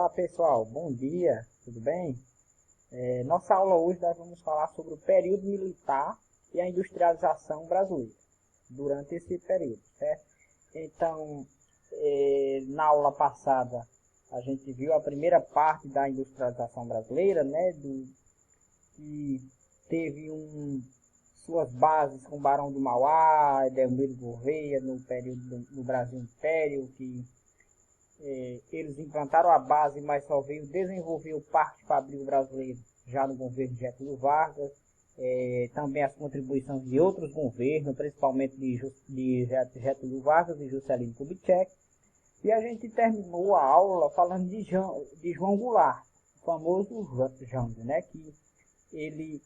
Olá pessoal, bom dia, tudo bem? Nossa aula hoje nós vamos falar sobre o período militar e a industrialização brasileira, durante esse período, certo? Então, na aula passada a gente viu a primeira parte da industrialização brasileira, né, que teve suas bases com Barão do Mauá, Edelmiro Gouveia, no período do Brasil Império, que eles implantaram a base, mas só veio desenvolver o Parque Fabril brasileiro já no governo de Getúlio Vargas. Também as contribuições de outros governos, principalmente de Getúlio Vargas e Juscelino Kubitschek. E a gente terminou a aula falando de João Goulart, o famoso Jango, né, que ele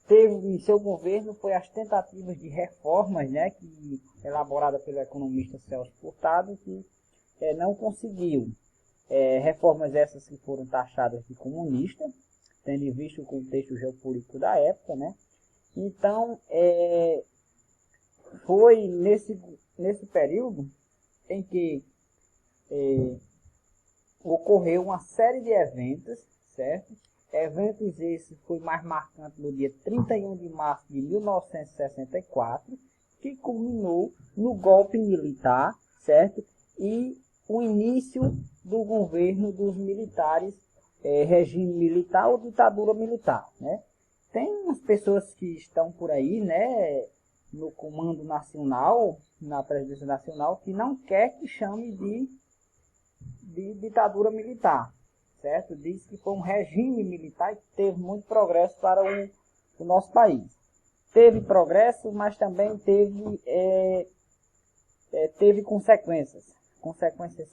teve em seu governo foi as tentativas de reformas, né, elaborada pelo economista Celso Furtado, que não conseguiu. Reformas essas que foram taxadas de comunistas, tendo em vista o contexto geopolítico da época, né. Então, foi nesse período em que ocorreu uma série de eventos, certo? Eventos esse foi mais marcante no dia 31 de março de 1964, que culminou no golpe militar, certo? E o início do governo dos militares, regime militar ou ditadura militar, né? Tem umas pessoas que estão por aí, né, no comando nacional, na presidência nacional, que não quer que chame de ditadura militar. Certo? Diz que foi um regime militar que teve muito progresso para o nosso país. Teve progresso, mas também teve consequências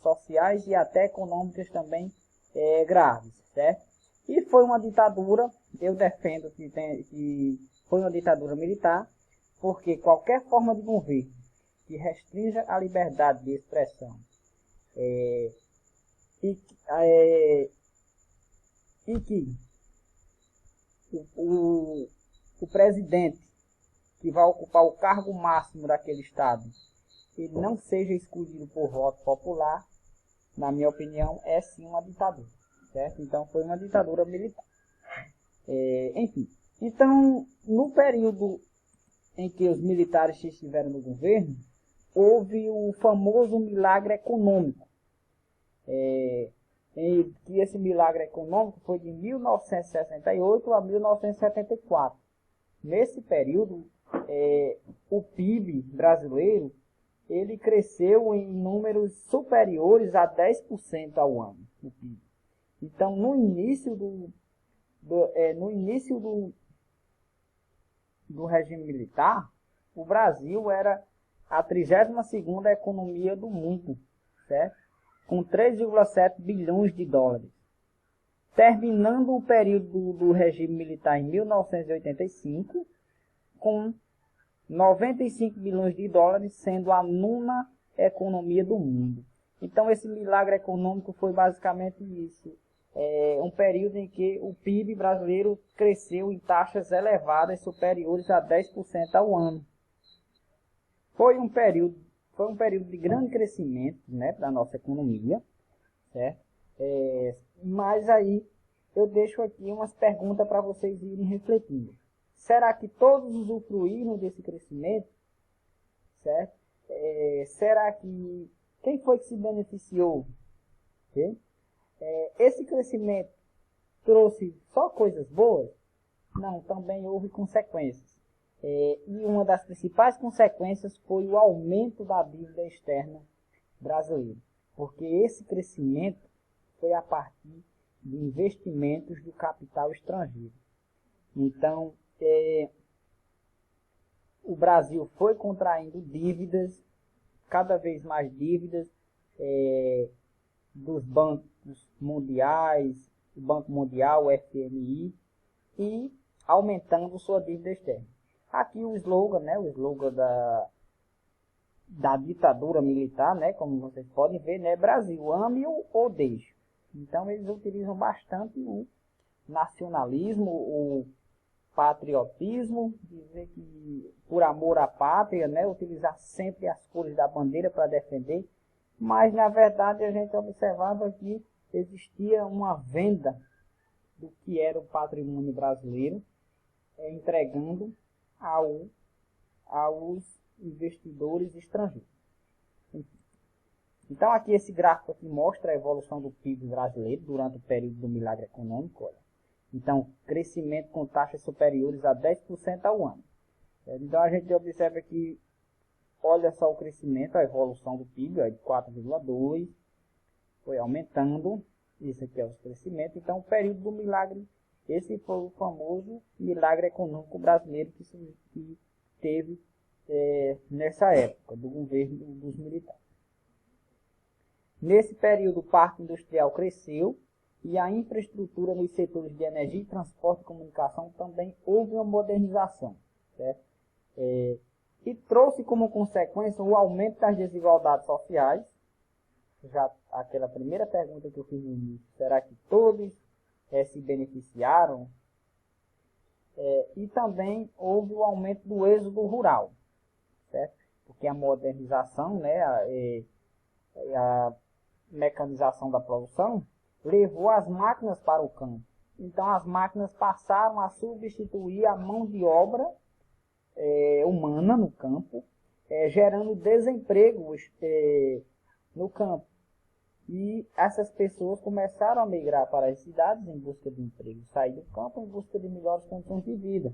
sociais e até econômicas também graves, certo? E foi uma ditadura, eu defendo que foi uma ditadura militar, porque qualquer forma de governo que restrinja a liberdade de expressão e que o presidente que vai ocupar o cargo máximo daquele estado, ele não seja escolhido por voto popular, na minha opinião, é sim uma ditadura, certo? Então foi uma ditadura militar. Enfim, então no período em que os militares estiveram no governo, houve o famoso milagre econômico. Que esse milagre econômico foi de 1968 a 1974. Nesse período, o PIB brasileiro ele cresceu em números superiores a 10% ao ano. O PIB. Então, no início do regime militar, o Brasil era a 32ª economia do mundo, certo? Com 3,7 bilhões de dólares. Terminando o período do regime militar em 1985, com 95 bilhões de dólares, sendo a 9ª economia do mundo. Então, esse milagre econômico foi basicamente isso. Um período em que o PIB brasileiro cresceu em taxas elevadas, superiores a 10% ao ano. Foi um período de grande crescimento, né, para a nossa economia, certo? Mas aí eu deixo aqui umas perguntas para vocês irem refletindo. Será que todos usufruíram desse crescimento? Certo? Será que quem foi que se beneficiou? Okay? Esse crescimento trouxe só coisas boas? Não, também houve consequências. E uma das principais consequências foi o aumento da dívida externa brasileira, porque esse crescimento foi a partir de investimentos do capital estrangeiro. Então, o Brasil foi contraindo dívidas, cada vez mais dívidas, dos bancos mundiais, o Banco Mundial, o FMI, e aumentando sua dívida externa. Aqui o slogan, né, da ditadura militar, né, como vocês podem ver, né, Brasil, ame ou deixe. Então eles utilizam bastante o nacionalismo, o patriotismo, dizer que por amor à pátria, né, utilizar sempre as cores da bandeira para defender. mas na verdade a gente observava que existia uma venda do que era o patrimônio brasileiro, entregando aos investidores estrangeiros. Então aqui esse gráfico aqui mostra a evolução do PIB brasileiro durante o período do milagre econômico. Olha. Então, crescimento com taxas superiores a 10% ao ano. Então a gente observa que, olha só o crescimento, a evolução do PIB, ó, de 4,2, foi aumentando, isso aqui é o crescimento. Então o período do milagre, esse foi o famoso milagre econômico brasileiro que teve nessa época do governo dos militares. Nesse período, o parque industrial cresceu e a infraestrutura nos setores de energia, transporte e comunicação também houve uma modernização, certo? E trouxe como consequência o aumento das desigualdades sociais. Já aquela primeira pergunta que eu fiz no início, será que todos se beneficiaram? E também houve o aumento do êxodo rural, certo? Porque a modernização, né, a mecanização da produção levou as máquinas para o campo. Então as máquinas passaram a substituir a mão de obra humana no campo, gerando desemprego no campo. E essas pessoas começaram a migrar para as cidades em busca de emprego, sair do campo em busca de melhores condições de vida.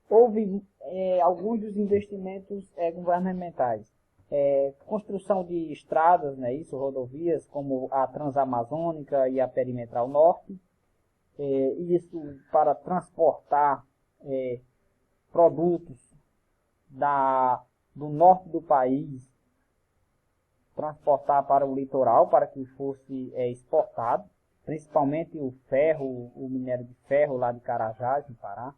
Houve alguns dos investimentos governamentais. Construção de estradas, né, rodovias, como a Transamazônica e a Perimetral Norte, isso para transportar produtos do norte do país, transportar para o litoral, para que fosse exportado, principalmente o ferro, o minério de ferro lá de Carajás, no Pará.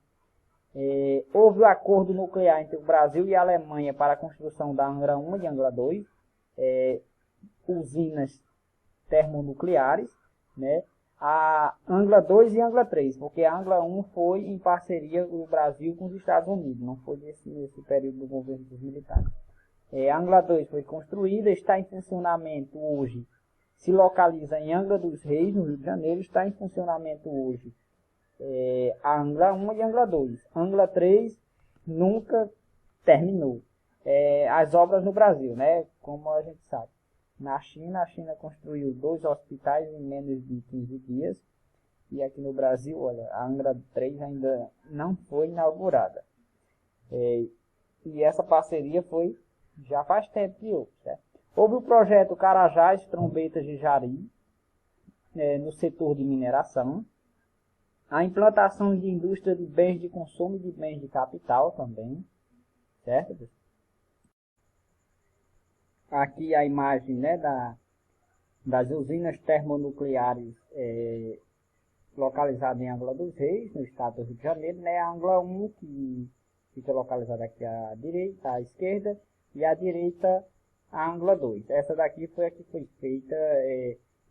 Houve o acordo nuclear entre o Brasil e a Alemanha para a construção da Angra 1 e Angra 2, usinas termonucleares, né? A Angra 2 e Angra 3, porque a Angra 1 foi em parceria do Brasil com os Estados Unidos, não foi nesse período do governo dos militares. A Angra 2 foi construída, está em funcionamento hoje, se localiza em Angra dos Reis, no Rio de Janeiro, está em funcionamento hoje a Angra 1 e Angra 2. Angra 3 nunca terminou. As obras no Brasil, né? Como a gente sabe. A China construiu 2 hospitais em menos de 15 dias. E aqui no Brasil, olha, a Angra 3 ainda não foi inaugurada. E essa parceria foi já faz tempo que houve, certo? Houve o projeto Carajás, Trombetas de Jari, no setor de mineração. A implantação de indústria de bens de consumo e de bens de capital também, certo? Aqui a imagem, né, das usinas termonucleares localizadas em Angra dos Reis, no estado do Rio de Janeiro, né? A Angra 1, que fica localizada aqui à direita, à esquerda, e à direita a Angra 2. Essa daqui foi a que foi feita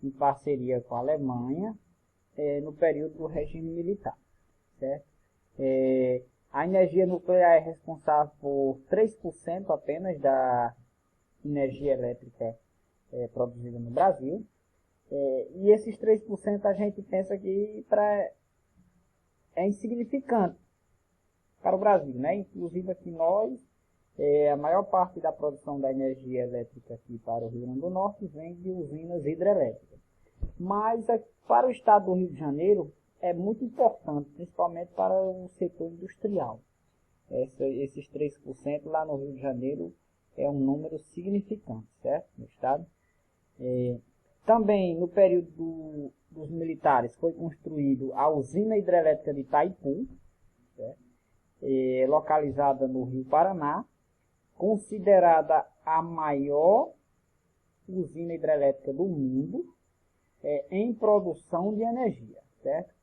em parceria com a Alemanha, no período do regime militar, certo? A energia nuclear é responsável por 3% apenas da energia elétrica produzida no Brasil, e esses 3% a gente pensa que é insignificante para o Brasil, né? Inclusive aqui nós, a maior parte da produção da energia elétrica aqui para o Rio Grande do Norte vem de usinas hidrelétricas. Mas para o estado do Rio de Janeiro é muito importante, principalmente para o setor industrial. Esses 3% lá no Rio de Janeiro é um número significante, certo? No estado. Também no período dos militares foi construído a usina hidrelétrica de Itaipu, certo? Localizada no Rio Paraná, considerada a maior usina hidrelétrica do mundo, em produção de energia, certo?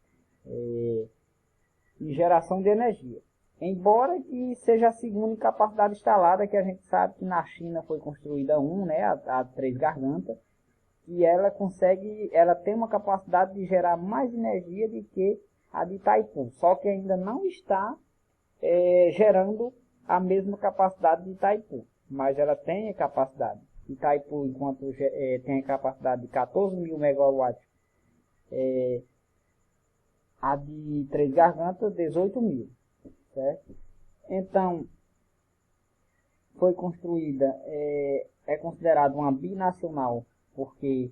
Em geração de energia. Embora que seja a segunda em capacidade instalada, que a gente sabe que na China foi construída né, a Três Gargantas, e ela tem uma capacidade de gerar mais energia do que a de Itaipu, só que ainda não está gerando a mesma capacidade de Itaipu. mas ela tem capacidade. Itaipu, enquanto tem a capacidade de 14.000 megawatts, a de Três Gargantas, 18.000, certo? Então, foi construída, é considerada uma binacional, porque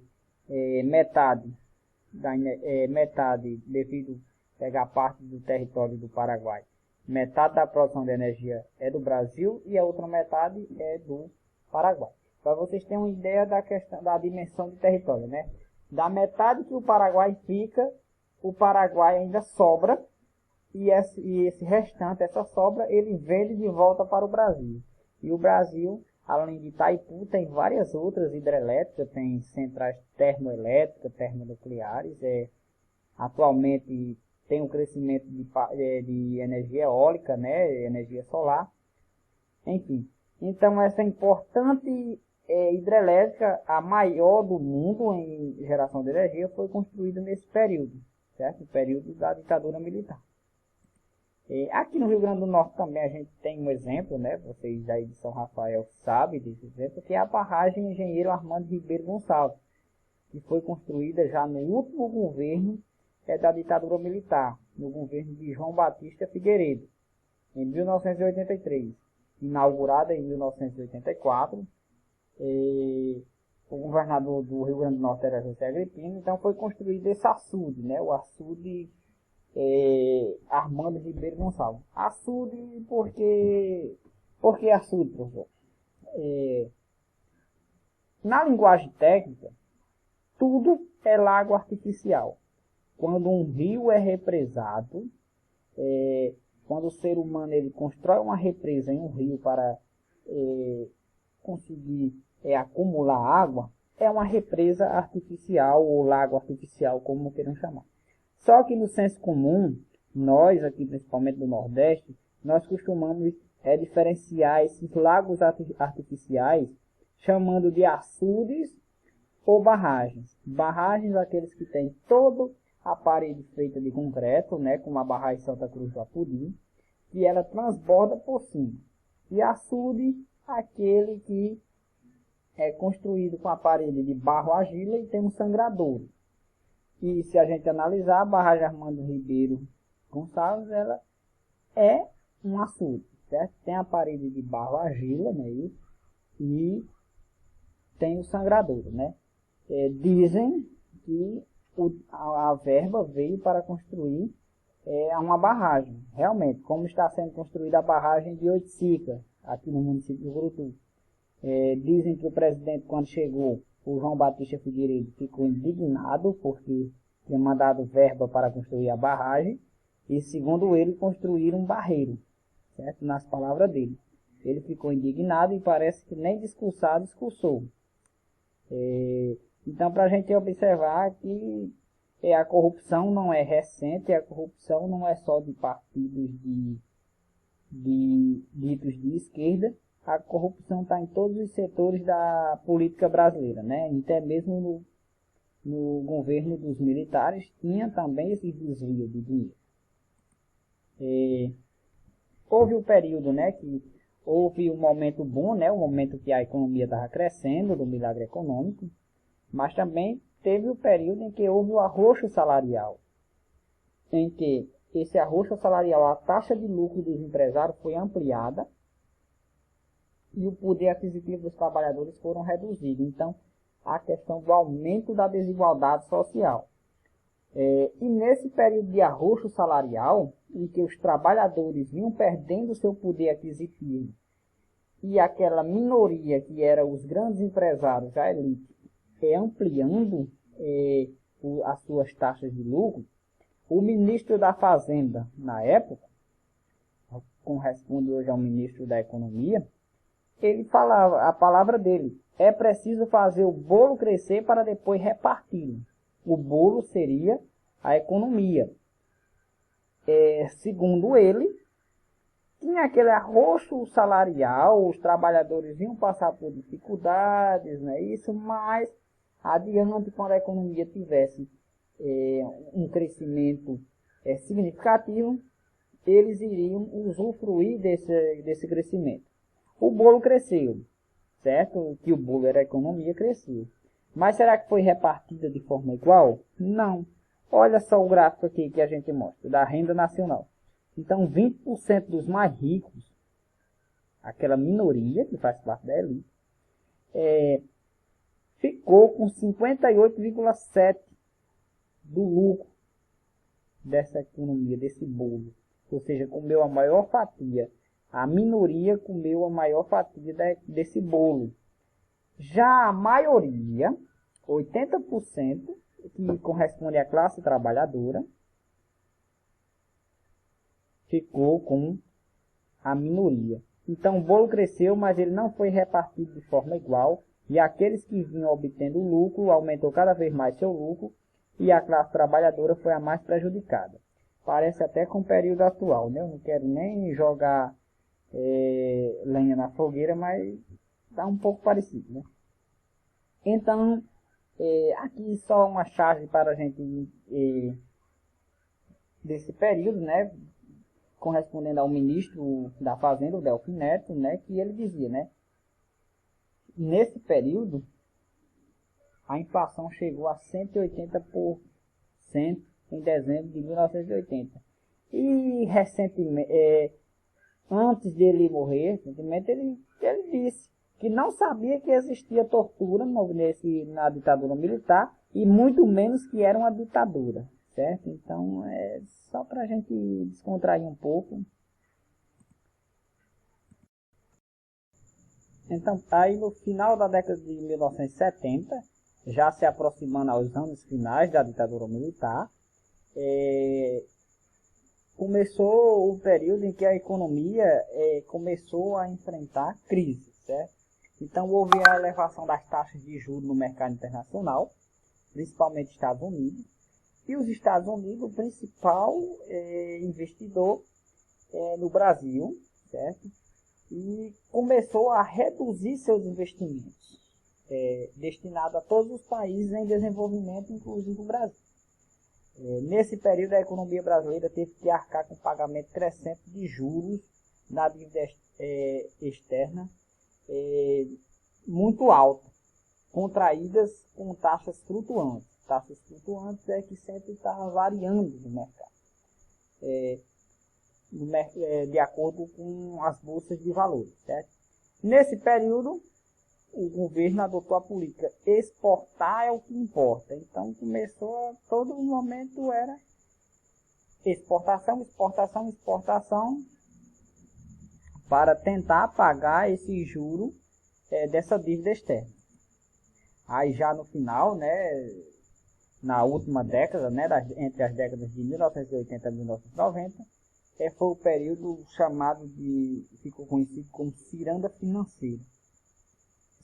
metade devido a pegar parte do território do Paraguai. Metade da produção de energia é do Brasil e a outra metade é do Paraguai. Para vocês terem uma ideia da questão da dimensão do território, né? Da metade que o Paraguai fica, o Paraguai ainda sobra e esse restante, essa sobra, ele vende de volta para o Brasil. E o Brasil, além de Itaipu, tem várias outras hidrelétricas, tem centrais termoelétricas, termonucleares. Atualmente tem um crescimento de energia eólica, né, energia solar, enfim. Então essa importante hidrelétrica, a maior do mundo em geração de energia, foi construída nesse período, certo? O período da ditadura militar. Aqui no Rio Grande do Norte também a gente tem um exemplo, né? Vocês aí de São Rafael sabem desse exemplo, que é a barragem Engenheiro Armando Ribeiro Gonçalves, que foi construída já no último governo da ditadura militar, no governo de João Batista Figueiredo, em 1983. Inaugurada em 1984, o governador do Rio Grande do Norte era José Agripino, então foi construído esse açude, né? O açude Armando Ribeiro Gonçalves. Açude por que açude, professor? Na linguagem técnica, tudo é lago artificial. Quando um rio é represado, quando o ser humano ele constrói uma represa em um rio para conseguir acumular água, é uma represa artificial ou lago artificial, como queiram chamar. Só que no senso comum, nós aqui principalmente do Nordeste, nós costumamos diferenciar esses lagos artificiais chamando de açudes ou barragens. Barragens, aqueles que têm todo a parede feita de concreto, né, como a barragem Santa Cruz do Apodi, que ela transborda por cima. E açude, aquele que é construído com a parede de barro argila e tem um sangradouro. E se a gente analisar, a barragem Armando Ribeiro Gonçalves, ela é um açude, certo? Tem a parede de barro argila, né, e tem o sangradouro, né? Dizem que a verba veio para construir uma barragem. Realmente, como está sendo construída a barragem de Oiticica, aqui no município de Jurutu. Dizem que o presidente, quando chegou, o João Batista Figueiredo, ficou indignado porque tinha mandado verba para construir a barragem e, segundo ele, construir um barreiro, certo? Nas palavras dele. Ele ficou indignado e parece que nem discursado discursou. Então, para a gente observar que a corrupção não é recente, a corrupção não é só de partidos ditos de esquerda, a corrupção está em todos os setores da política brasileira, né? Até mesmo no governo dos militares tinha também esse desvio de dinheiro. Houve um período, né, que houve um momento bom, né, um momento que a economia estava crescendo, do milagre econômico, mas também teve o período em que houve o arroxo salarial, em que esse arroxo salarial, a taxa de lucro dos empresários foi ampliada e o poder aquisitivo dos trabalhadores foram reduzidos. Então, a questão do aumento da desigualdade social. E nesse período de arroxo salarial, em que os trabalhadores vinham perdendo seu poder aquisitivo, e aquela minoria que era os grandes empresários, a elite, ampliando as suas taxas de lucro, o ministro da Fazenda, na época, corresponde hoje ao ministro da Economia, ele falava, a palavra dele, é preciso fazer o bolo crescer para depois reparti-lo. O bolo seria a economia. Segundo ele, tinha aquele arroxo salarial, os trabalhadores iam passar por dificuldades, né? Isso, mas adiante, quando a economia tivesse um crescimento significativo, eles iriam usufruir desse crescimento. o bolo cresceu, certo? Que o bolo era a economia, cresceu. Mas será que foi repartida de forma igual? Não. Olha só o gráfico aqui que a gente mostra, da renda nacional. Então, 20% dos mais ricos, aquela minoria que faz parte da elite, ficou com 58,7% do lucro dessa economia, desse bolo. Ou seja, comeu a maior fatia. A minoria comeu a maior fatia desse bolo. Já a maioria, 80%, que corresponde à classe trabalhadora, ficou com a minoria. Então o bolo cresceu, mas ele não foi repartido de forma igual. E aqueles que vinham obtendo lucro, aumentou cada vez mais seu lucro, e a classe trabalhadora foi a mais prejudicada. Parece até com o período atual, né? Eu não quero nem jogar lenha na fogueira, mas está um pouco parecido, né? Então, aqui só uma charge para a gente desse período, né? Correspondendo ao ministro da Fazenda, o Delfim Neto, né? Que ele dizia, né? Nesse período, a inflação chegou a 180% em dezembro de 1980. E recentemente, antes dele morrer, recentemente, ele disse que não sabia que existia tortura na ditadura militar e muito menos que era uma ditadura, certo? Então, é só para a gente descontrair um pouco. Então, aí no final da década de 1970, já se aproximando aos anos finais da ditadura militar, começou o período em que a economia começou a enfrentar crise, certo? Então houve a elevação das taxas de juros no mercado internacional, principalmente Estados Unidos, e os Estados Unidos, o principal investidor no Brasil, certo? E começou a reduzir seus investimentos, destinados a todos os países em desenvolvimento, inclusive o Brasil. Nesse período, a economia brasileira teve que arcar com pagamento crescente de juros na dívida externa muito alta, contraídas com taxas flutuantes. Taxas flutuantes é que sempre está variando no mercado, de acordo com as bolsas de valores, certo? Nesse período, o governo adotou a política exportar é o que importa. Então começou, todo momento era exportação, exportação, exportação, para tentar pagar esse juro dessa dívida externa. Aí já no final, né, na última década, né, entre as décadas de 1980 e 1990, foi o período ficou conhecido como ciranda financeira.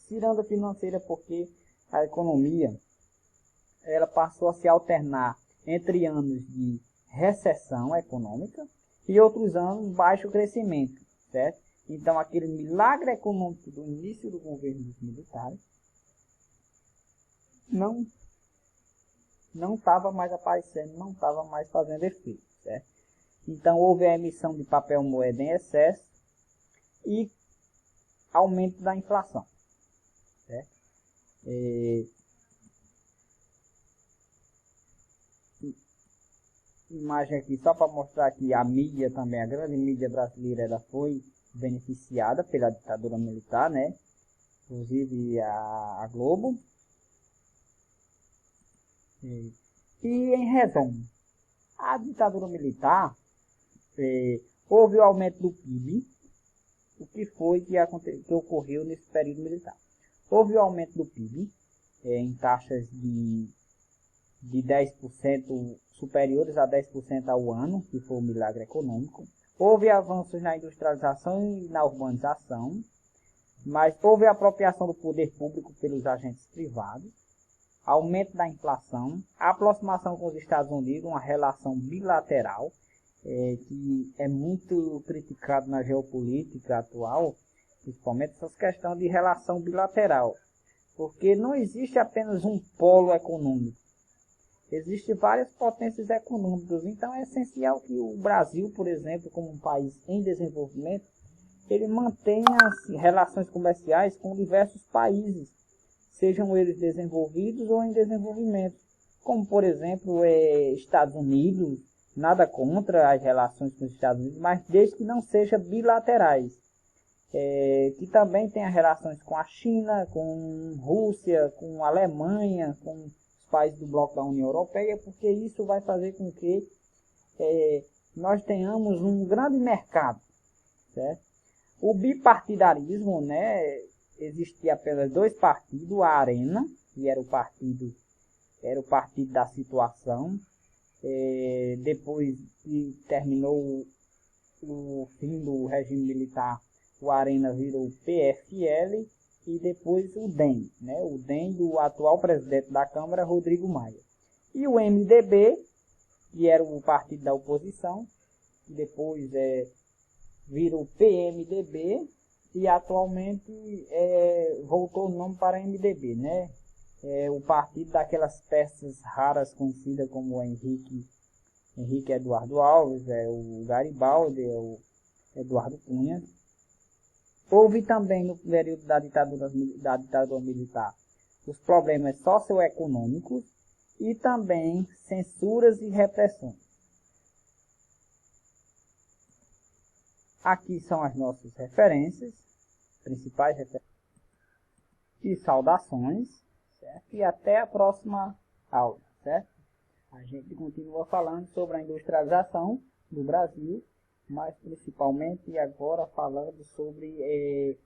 Ciranda financeira porque a economia ela passou a se alternar entre anos de recessão econômica e outros anos de baixo crescimento, certo? Então aquele milagre econômico do início do governo dos militares não estava mais aparecendo, não estava mais fazendo efeito, certo? Então houve a emissão de papel moeda em excesso e aumento da inflação. Imagem aqui só para mostrar que a mídia também, a grande mídia brasileira, ela foi beneficiada pela ditadura militar, né? Inclusive a Globo. E em resumo, a ditadura militar houve o aumento do PIB. O que foi que ocorreu nesse período militar? Houve o aumento do PIB em taxas de 10%, superiores a 10% ao ano, que foi o milagre econômico. Houve avanços na industrialização e na urbanização, mas houve a apropriação do poder público pelos agentes privados, aumento da inflação, aproximação com os Estados Unidos, uma relação bilateral, que é muito criticado na geopolítica atual, principalmente essas questões de relação bilateral, porque não existe apenas um polo econômico, existem várias potências econômicas. Então é essencial que o Brasil, por exemplo, como um país em desenvolvimento, ele mantenha relações comerciais com diversos países, sejam eles desenvolvidos ou em desenvolvimento, como por exemplo Estados Unidos. Nada contra as relações com os Estados Unidos, mas desde que não sejam bilaterais. Que também tenha relações com a China, com Rússia, com a Alemanha, com os países do bloco da União Europeia, porque isso vai fazer com que nós tenhamos um grande mercado, certo? O bipartidarismo, né, existia apenas dois partidos, a Arena, que era o partido da situação. Depois que terminou o fim do regime militar, o Arena virou o PFL e depois o DEM, né? O DEM do atual presidente da Câmara, Rodrigo Maia. E o MDB, que era o partido da oposição, que depois virou PMDB e atualmente voltou o nome para MDB, né? O partido daquelas peças raras conhecidas como Henrique Eduardo Alves, o Garibaldi, o Eduardo Cunha. Houve também no período da ditadura militar os problemas socioeconômicos e também censuras e repressões. Aqui são as nossas referências, principais referências e saudações, certo? E até a próxima aula, certo? A gente continua falando sobre a industrialização do Brasil, mas principalmente agora falando sobre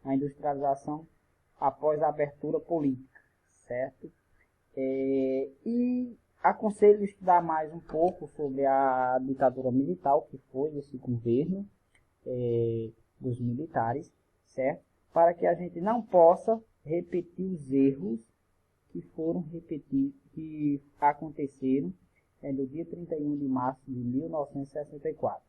a industrialização após a abertura política, certo? E aconselho estudar mais um pouco sobre a ditadura militar, o que foi esse governo dos militares, certo? Para que a gente não possa repetir os erros que aconteceram no dia 31 de março de 1964.